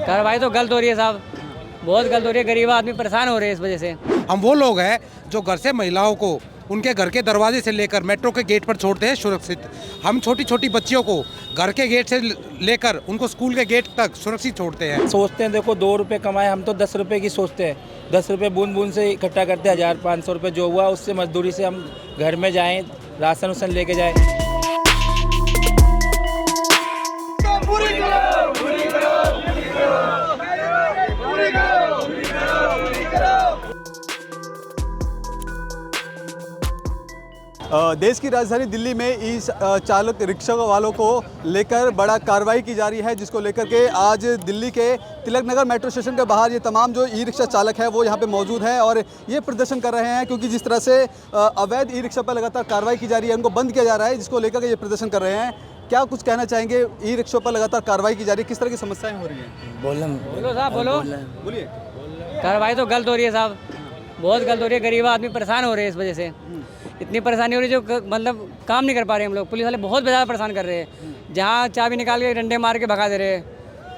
कार्रवाई तो गलत हो रही है साहब, बहुत गलत हो रही है। गरीब आदमी परेशान हो रहे हैं इस वजह से। हम वो लोग हैं जो घर से महिलाओं को उनके घर के दरवाजे से लेकर मेट्रो के गेट पर छोड़ते हैं सुरक्षित। हम छोटी छोटी बच्चियों को घर के गेट से लेकर उनको स्कूल के गेट तक सुरक्षित छोड़ते हैं। सोचते हैं देखो 2 रुपये कमाए, हम तो 10 रुपये की सोचते हैं। 10 रुपये बूंद बूंद से इकट्ठा करते हैं, 1500 रुपये जो हुआ उससे मजदूरी से हम घर में जाएं, राशन उसन लेके जाएं। देश की राजधानी दिल्ली में ई चालक रिक्शा वालों को लेकर बड़ा कार्रवाई की जा रही है, जिसको लेकर के आज दिल्ली के तिलक नगर मेट्रो स्टेशन के बाहर ये तमाम जो ई रिक्शा चालक है वो यहाँ पे मौजूद हैं और ये प्रदर्शन कर रहे हैं, क्योंकि जिस तरह से अवैध ई रिक्शा पर लगातार कार्रवाई की जा रही है, उनको बंद किया जा रहा है, जिसको लेकर के ये प्रदर्शन कर रहे हैं। क्या कुछ कहना चाहेंगे? ई रिक्शा पर लगातार कार्रवाई की जा रही है, किस तरह की समस्याएं हो रही हैं? बोलो साहब, बोलिए। कार्रवाई तो गलत हो रही है साहब, बहुत गलत हो रही है। गरीब आदमी परेशान हो रहे हैं इस वजह से। इतनी परेशानी हो रही है जो मतलब काम नहीं कर पा रहे हैं हम लोग। पुलिस वाले बहुत ज़्यादा परेशान कर रहे हैं। जहाँ चाबी निकाल के डंडे मार के भगा दे रहे हैं,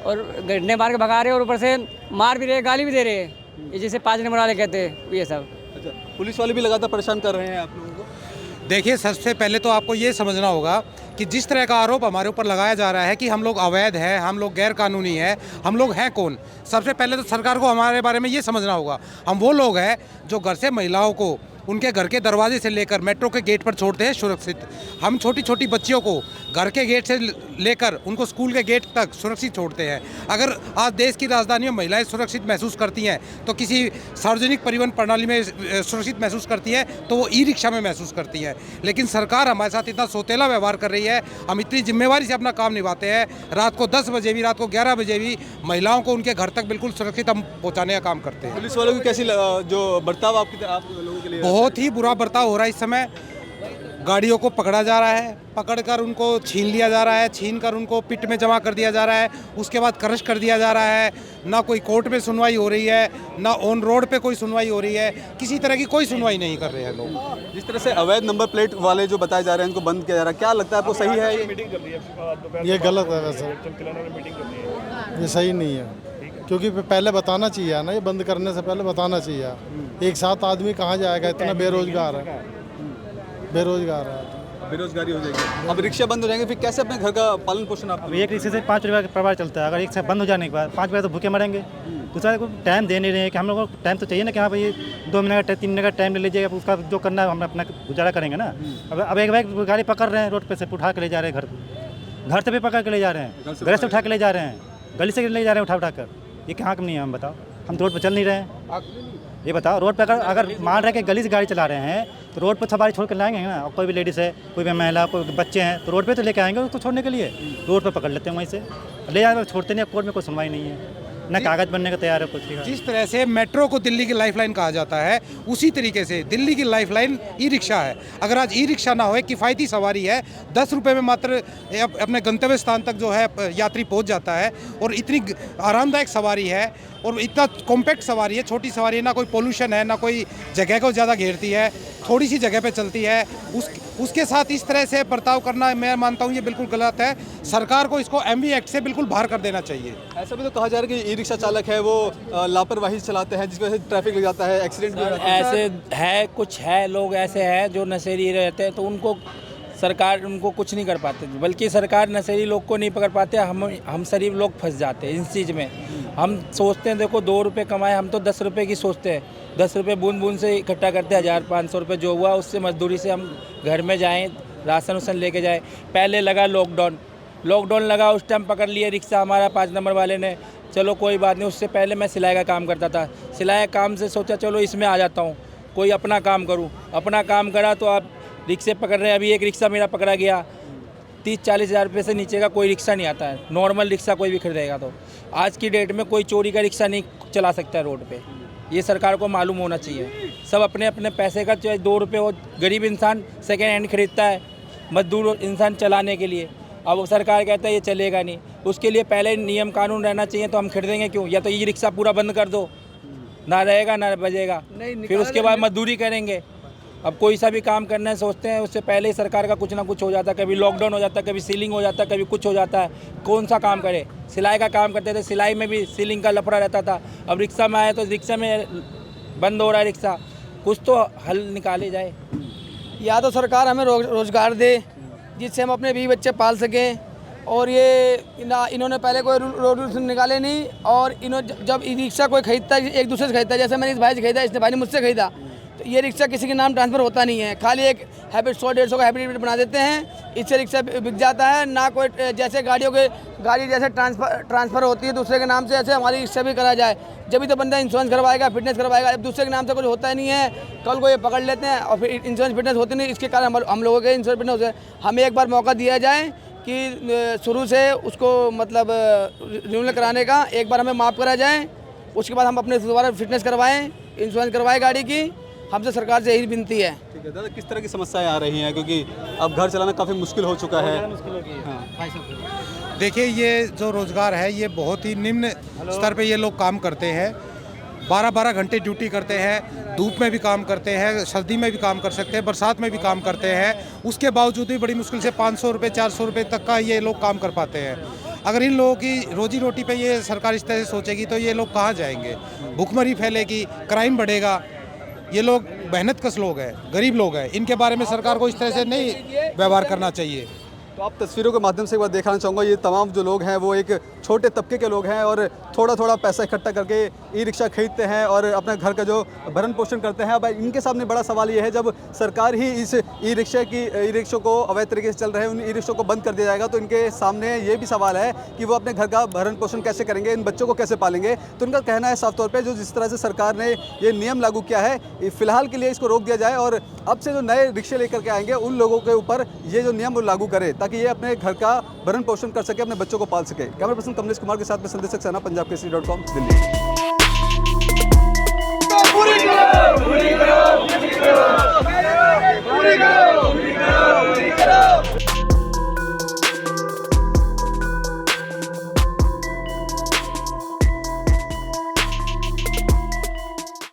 और डंडे मार के भगा रहे हैं और ऊपर से मार भी रहे हैं, गाली भी दे रहे हैं। ये जैसे 5 नंबर वाले कहते हैं ये सब। अच्छा, पुलिस वाले भी लगातार परेशान कर रहे हैं आप लोगों को? देखिए, सबसे पहले तो आपको ये समझना होगा कि जिस तरह का आरोप हमारे ऊपर लगाया जा रहा है कि हम लोग अवैध हैं, हम लोग गैर कानूनी हैं, हम लोग हैं कौन? सबसे पहले तो सरकार को हमारे बारे में ये समझना होगा। हम वो लोग हैं जो घर से महिलाओं को उनके घर के दरवाजे से लेकर मेट्रो के गेट पर छोड़ते हैं सुरक्षित। हम छोटी छोटी बच्चियों को घर के गेट से लेकर उनको स्कूल के गेट तक सुरक्षित छोड़ते हैं। अगर आज देश की राजधानी में महिलाएं सुरक्षित महसूस करती हैं तो किसी सार्वजनिक परिवहन प्रणाली में सुरक्षित महसूस करती है तो वो ई रिक्शा में महसूस करती है। लेकिन सरकार हमारे साथ इतना सौतेला व्यवहार कर रही है। हम इतनी जिम्मेवारी से अपना काम निभाते हैं, रात को 10 बजे भी, रात को 11 बजे भी महिलाओं को उनके घर तक बिल्कुल सुरक्षित हम पहुँचाने का काम करते हैं। पुलिस वालों की कैसी जो बर्ताव आप लोगों के लिए? बहुत ही बुरा बर्ताव हो रहा है इस समय। गाड़ियों को पकड़ा जा रहा है, पकड़कर उनको छीन लिया जा रहा है, छीन कर उनको पिट में जमा कर दिया जा रहा है, उसके बाद क्रश कर दिया जा रहा है। ना कोई कोर्ट में सुनवाई हो रही है, ना ऑन रोड पे कोई सुनवाई हो रही है, किसी तरह की कोई सुनवाई नहीं कर रहे हैं लोग। जिस तरह से अवैध नंबर प्लेट वाले जो बताए जा रहे हैं उनको बंद किया जा रहा है, क्या लगता है आपको? सही है ये गलत है वैसे, ये सही नहीं है, क्योंकि पहले बताना चाहिए ना, ये बंद करने से पहले बताना चाहिए। एक साथ आदमी कहाँ जाएगा? इतना बेरोजगार है, बेरोजगार है, बेरोजगारी हो जाएगी। अब रिक्शा बंद हो जाएंगे, फिर कैसे अपने घर का पालन पोषण आप? अब एक रिक्शे से 5 रुपये का परिवार चलता है। अगर एक से बंद हो जाने के बाद 5 रुपये तो भूखे मरेंगे। दूसरा को टाइम दे नहीं रहे हैं कि हम लोगों को टाइम तो चाहिए ना कि हाँ भाई 2 मिनट का 3 मिनट का टाइम ले लीजिएगा, उसका जो करना है हम अपना गुजारा करेंगे ना। अब एक बार गाड़ी पकड़ रहे हैं, रोड पे से उठा के ले जा रहे हैं, घर से भी पकड़ के ले जा रहे हैं, घर से उठा के ले जा रहे हैं, गली से ले जा रहे हैं उठा कर। ये कहाँ का नहीं है? हम बताओ, हम तो रोड पर चल नहीं रहे हैं। ये बताओ, रोड पर अगर मान रहे कि गली से गाड़ी चला रहे हैं तो रोड पर सवारी छोड़ कर लाएंगे ना। और कोई भी लेडीज़ है, कोई भी महिला, कोई बच्चे हैं तो रोड पे तो लेके आएंगे उसको छोड़ने के लिए। रोड पर पकड़ लेते हैं, वहीं से ले जाकर छोड़ते नहीं। कोर्ट में कोई सुनवाई नहीं है, ना कागज़ बनने का तैयार है कुछ। जिस तरह से मेट्रो को दिल्ली की लाइफलाइन कहा जाता है, उसी तरीके से दिल्ली की लाइफलाइन ई रिक्शा है। अगर आज ई रिक्शा ना हो, किफ़ायती सवारी है, 10 रुपये में मात्र अपने गंतव्य स्थान तक जो है यात्री पहुंच जाता है, और इतनी आरामदायक सवारी है और इतना कॉम्पैक्ट सवारी है, छोटी सवारी है, ना कोई पोल्यूशन है, ना कोई जगह को ज़्यादा घेरती है, थोड़ी सी जगह पे चलती है। उसके साथ इस तरह से बर्ताव करना मैं मानता हूँ ये बिल्कुल गलत है। सरकार को इसको MV एक्ट से बिल्कुल बाहर कर देना चाहिए। ऐसा भी तो कहा जा रहा है कि ई रिक्शा चालक है वो लापरवाही चलाते हैं, जिस वजह से ट्रैफिक लग जाता है, एक्सीडेंट भी हो जाता है। ऐसे है, कुछ है लोग ऐसे हैं जो नशेड़ी रहते हैं, तो उनको सरकार उनको कुछ नहीं कर पाते, बल्कि सरकार नशेड़ी लोग को नहीं पकड़ पाते। हम शरीफ लोग फंस जाते हैं इस चीज़ में। हम सोचते हैं देखो 2 रुपये कमाए, हम तो 10 रुपये की सोचते हैं। 10 रुपये बूंद बूंद से इकट्ठा करते हैं, 1500 रुपये जो हुआ उससे मजदूरी से हम घर में जाएं, राशन उसन लेके जाएं। पहले लगा लॉकडाउन लगा, उस टाइम पकड़ लिए रिक्शा हमारा 5 नंबर वाले ने। चलो कोई बात नहीं, उससे पहले मैं सिलाई का काम करता था। सिलाई काम से सोचा चलो इसमें आ जाता हूँ, कोई अपना काम करूँ। अपना काम करा तो आप रिक्शे पकड़ रहे हैं। अभी एक रिक्शा मेरा पकड़ा गया, 30-40 हज़ार रुपये से नीचे का कोई रिक्शा नहीं आता है। नॉर्मल रिक्शा कोई भी खरीदेगा तो आज की डेट में कोई चोरी का रिक्शा नहीं चला सकता है रोड पे। ये सरकार को मालूम होना चाहिए। सब अपने अपने पैसे का, चाहे 2 रुपये हो, गरीब इंसान सेकेंड हैंड खरीदता है, मजदूर इंसान चलाने के लिए। अब सरकार कहता है ये चलेगा नहीं, उसके लिए पहले नियम कानून रहना चाहिए, तो हम खरीदेंगे क्यों? या तो ये रिक्शा पूरा बंद कर दो, ना रहेगा ना बजेगा, फिर उसके बाद मजदूरी करेंगे। अब कोई सा भी काम करना है सोचते हैं उससे पहले ही सरकार का कुछ ना कुछ हो जाता है, कभी लॉकडाउन हो जाता है, कभी सीलिंग हो जाता है, कभी कुछ हो जाता है। कौन सा काम करे? सिलाई का काम करते थे, सिलाई में भी सीलिंग का लफड़ा रहता था। अब रिक्शा में आए तो रिक्शा में बंद हो रहा है रिक्शा। कुछ तो हल निकाले जाए। या तो सरकार हमें रोज़गार दे जिससे हम अपने 20 बच्चे पाल सकें, और ये इन्होंने पहले कोई रूल्स निकाले नहीं, और इन्होंने जब ई रिक्शा कोई खरीदता है एक दूसरे से खरीदता है, जैसे मैंने इस भाई से खरीदा, इसने भाई ने मुझसे खरीदा, तो ये रिक्शा किसी के नाम ट्रांसफ़र होता नहीं है, खाली एक हैबिट 100-150 का हैबिट बना देते हैं, इससे रिक्शा बिक जाता है। ना कोई जैसे गाड़ी जैसे ट्रांसफ़र होती है दूसरे के नाम से, ऐसे हमारी रिक्शा भी करा जाए, जब भी तो बंदा इंश्योरेंस करवाएगा, फिटनेस करवाएगा। अब दूसरे के नाम से कुछ होता ही नहीं है, कल को ये पकड़ लेते हैं और फिर इंश्योरेंस फिटनेस होती नहीं। इसके कारण हम लोगों के इंश्योरेंस फिटनेस होते हैं। हमें एक बार मौका दिया जाए कि शुरू से उसको मतलब रिन्यूअल कराने का, एक बार हमें माफ़ करा जाए, उसके बाद हम अपने दोबारा फिटनेस करवाएं, इंश्योरेंस करवाएं गाड़ी की। हमसे सरकार से यही विनती है। ठीक है दादा, किस तरह की समस्याएं आ रही हैं, क्योंकि अब घर चलाना काफ़ी मुश्किल हो चुका है? देखिए, ये जो रोज़गार है ये बहुत ही निम्न स्तर पे ये लोग काम करते हैं। 12-12 घंटे ड्यूटी करते हैं, धूप में भी काम करते हैं, सर्दी में भी काम कर सकते हैं, बरसात में भी काम करते हैं। उसके बावजूद भी बड़ी मुश्किल से 500 रुपये 400 रुपये तक का ये लोग काम कर पाते हैं। अगर इन लोगों की रोजी रोटी पे ये सरकार इस तरह से सोचेगी तो ये लोग कहाँ जाएंगे? भुखमरी फैलेगी, क्राइम बढ़ेगा। ये लोग मेहनतकश लोग हैं, गरीब लोग हैं, इनके बारे में सरकार को इस तरह से नहीं व्यवहार करना चाहिए। तो आप तस्वीरों के माध्यम से एक बार दिखाना चाहूँगा, ये तमाम जो लोग हैं वो एक छोटे तबके के लोग हैं और थोड़ा थोड़ा पैसा इकट्ठा करके ई रिक्शा खरीदते हैं और अपने घर का जो भरण पोषण करते हैं। अब इनके सामने बड़ा सवाल ये है, जब सरकार ही इस ई रिक्शों को अवैध तरीके से चल रहे हैं उन ई रिक्शों को बंद कर दिया जाएगा, तो इनके सामने ये भी सवाल है कि वो अपने घर का भरण पोषण कैसे करेंगे, इन बच्चों को कैसे पालेंगे। तो उनका कहना है साफ तौर पर, जो जिस तरह से सरकार ने ये नियम लागू किया है, फिलहाल के लिए इसको रोक दिया जाए और अब से जो नए रिक्शे लेकर के आएंगे उन लोगों के ऊपर ये जो नियम लागू करे, ताकि ये अपने घर का भरण पोषण कर सके, अपने बच्चों को पाल सके। कैमरा पर्सन कमलेश कुमार के साथ में संदेश सक्सेना, पंजाब केसरी.com, दिल्ली।